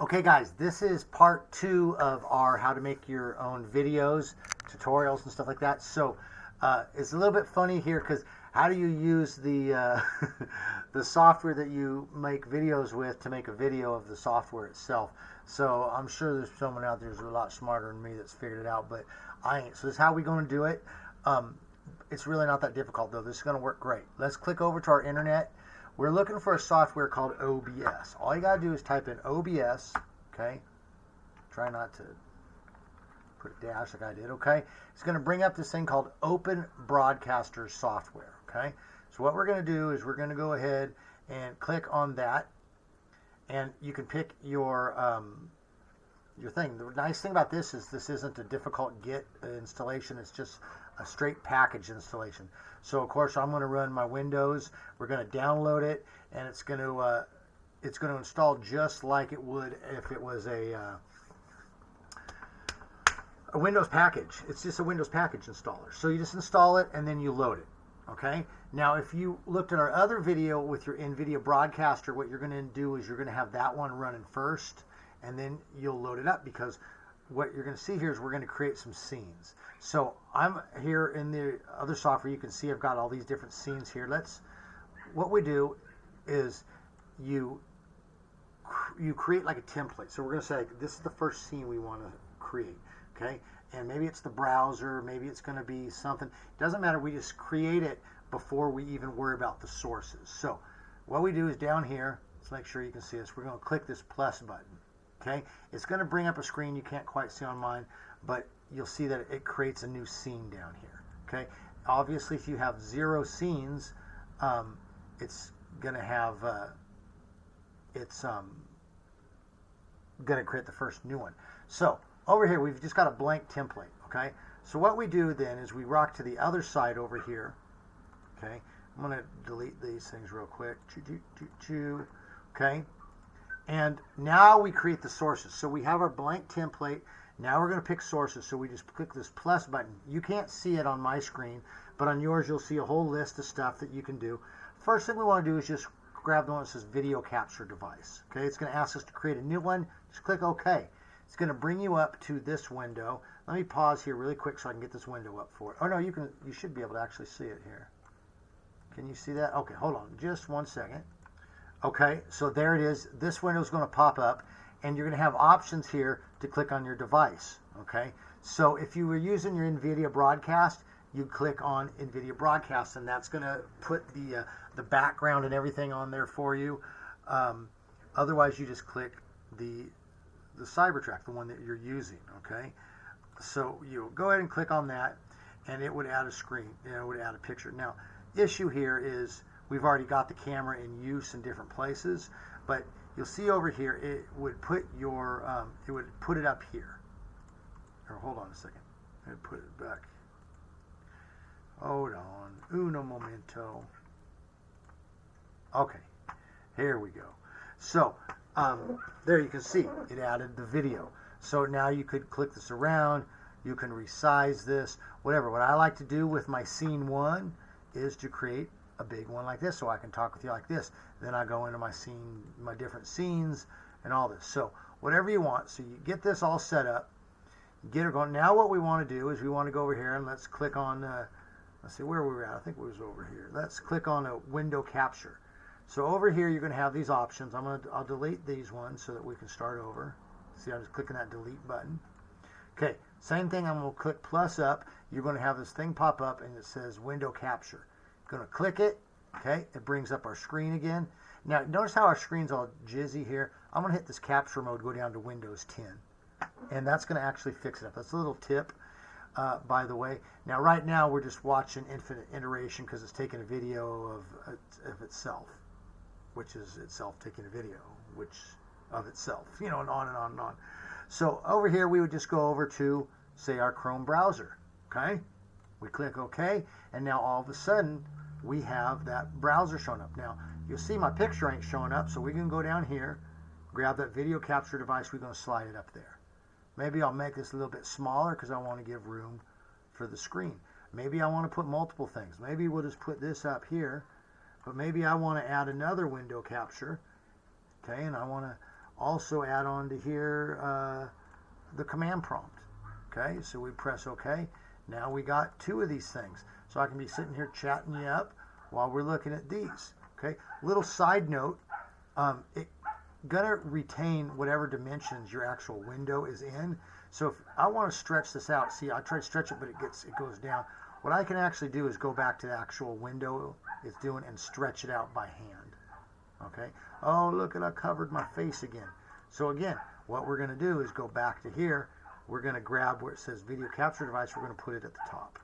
Okay guys, this is part 2 of our how to make your own videos, tutorials and stuff like that. So it's a little bit funny here because how do you use the the software that you make videos with to make a video of the software itself? So I'm sure there's someone out there who's a lot smarter than me that's figured it out, but I ain't. So this is how we're going to do it. It's really not that difficult though. This is going to work great. Let's click over to our internet. We're looking for a software called OBS. All you got to do is type in OBS, okay? Try not to put a dash like I did, okay? It's going to bring up this thing called Open Broadcaster Software, okay? So what we're going to do is we're going to go ahead and click on that, and you can pick your thing. The nice thing about this is this isn't a difficult Git installation. It's just a straight package installation. So of course I'm going to run my Windows. We're going to download it, and it's going to install just like it would if it was a Windows package. It's just a Windows package installer. So you just install it and then you load it. Okay. Now if you looked at our other video with your NVIDIA Broadcaster, what you're going to do is you're going to have that one running first, and then you'll load it up, because what you're going to see here is we're going to create some scenes. So I'm here in the other software. You can see I've got all these different scenes here. What we do is you create like a template. So we're going to say this is the first scene we want to create, okay? And maybe it's the browser, maybe it's going to be something. It doesn't matter. We just create it before we even worry about the sources. So what we do is down here, let's make sure you can see this. We're going to click this plus button. Okay, it's going to bring up a screen you can't quite see on mine, but you'll see that it creates a new scene down here. Okay, obviously if you have 0 scenes, it's going to have going to create the first new one. So over here we've just got a blank template. Okay, so what we do then is we rock to the other side over here. Okay, I'm going to delete these things real quick. Okay. And now we create the sources. So we have our blank template. Now we're going to pick sources. So we just click this plus button. You can't see it on my screen, but on yours you'll see a whole list of stuff that you can do. First thing we want to do is just grab the one that says video capture device. Okay, it's going to ask us to create a new one. Just click OK. It's going to bring you up to this window. Let me pause here really quick so I can get this window up for it. Oh no, you should be able to actually see it here. Can you see that? Okay, hold on just one second. Okay, so there it is. This window is going to pop up, and you're going to have options here to click on your device. Okay, so if you were using your NVIDIA Broadcast, you click on NVIDIA Broadcast, and that's going to put the background and everything on there for you. Otherwise, you just click the Cybertrack, the one that you're using. Okay, so you go ahead and click on that, and it would add a screen. It would add a picture. Now, issue here is we've already got the camera in use in different places, but you'll see over here it would put your it would put it up here. Or hold on a second. I'd put it back. Hold on. Uno momento. Okay. Here we go. So there you can see it added the video. So now you could click this around. You can resize this, whatever. What I like to do with my scene 1 is to create a big one like this, so I can talk with you like this. Then I go into my scene, my different scenes, and all this. So whatever you want. So you get this all set up, get it going. Now what we want to do is we want to go over here and let's click on. Let's see where we were at. I think it was over here. Let's click on a window capture. So over here you're going to have these options. I'll delete these ones so that we can start over. See, I'm just clicking that delete button. Okay, same thing. I'm going to click plus up. You're going to have this thing pop up and it says window capture. Going to click it. Okay, it brings up our screen again. Now notice how our screen's all jizzy here. I'm going to hit this capture mode, go down to Windows 10, and that's going to actually fix it up. That's a little tip, by the way. Now right now we're just watching infinite iteration because it's taking a video of itself, which is itself taking a video, which of itself, and on and on and on. So over here we would just go over to, say, our Chrome browser. Okay, we click OK, and now all of a sudden we have that browser showing up. Now you'll see my picture ain't showing up, so we can go down here, grab that video capture device. We're going to slide it up there. Maybe I'll make this a little bit smaller because I want to give room for the screen. Maybe I want to put multiple things. Maybe we'll just put this up here, but maybe I want to add another window capture. Okay, and I want to also add on to here the command prompt. Okay, so we press OK. Now we got 2 of these things. So I can be sitting here chatting you up while we're looking at these. Okay, little side note, it's gonna retain whatever dimensions your actual window is in. So if I want to stretch this out, see, I try to stretch it, but it goes down. What I can actually do is go back to the actual window it's doing and stretch it out by hand. Okay. Oh, look, I covered my face again. So again, what we're going to do is go back to here. We're going to grab where it says video capture device. We're going to put it at the top.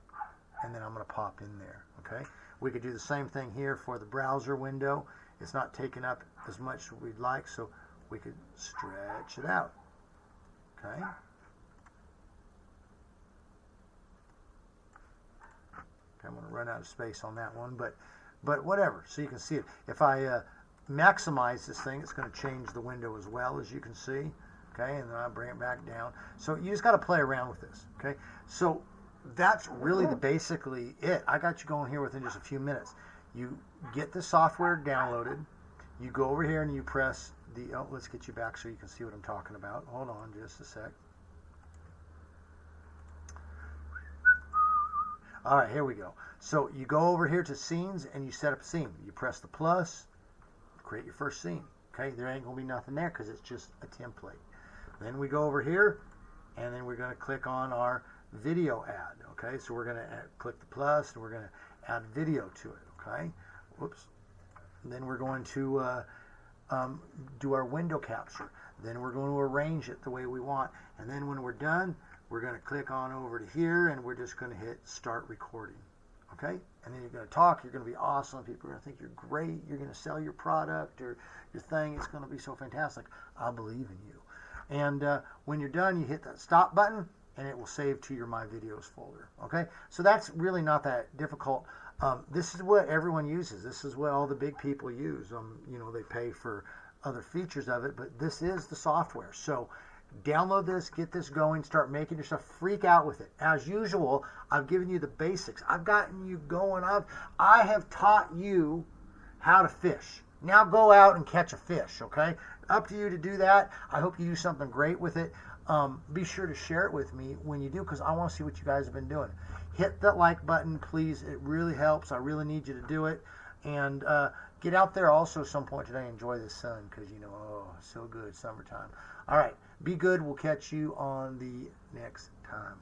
And then I'm going to pop in there. Okay. We could do the same thing here for the browser window. It's not taking up as much as we'd like, so we could stretch it out. Okay. I'm going to run out of space on that one, but whatever. So you can see it. If I maximize this thing, it's going to change the window as well, as you can see. Okay, and then I bring it back down. So you just got to play around with this. Okay, so that's really basically it. I got you going here within just a few minutes. You get the software downloaded. You go over here and you press the. Oh, let's get you back so you can see what I'm talking about. Hold on, just a sec. All right, here we go. So you go over here to scenes and you set up a scene. You press the plus, create your first scene. Okay, there ain't going to be nothing there because it's just a template. Then we go over here and then we're going to click on our video ad. Okay, so we're going to click the plus and we're going to add video to it. Okay, whoops. And then we're going to do our window capture. Then we're going to arrange it the way we want. And then when we're done, we're going to click on over to here and we're just going to hit start recording. Okay? And then you're going to talk. You're going to be awesome. People are going to think you're great. You're going to sell your product or your thing. It's going to be so fantastic. I believe in you. And when you're done, you hit that stop button and it will save to your My Videos folder. Okay? So that's really not that difficult. This is what everyone uses. This is what all the big people use. You know, they pay for other features of it, but this is the software. So download this, get this going, start making your stuff, freak out with it. As usual, I've given you the basics. I've gotten you going. I have taught you how to fish. Now go out and catch a fish, okay? Up to you to do that. I hope you do something great with it. Be sure to share it with me when you do, because I want to see what you guys have been doing. Hit that like button, please. It really helps. I really need you to do it. And get out there also some point today. Enjoy the sun because, you know, oh, so good, summertime. All right. Be good. We'll catch you on the next time.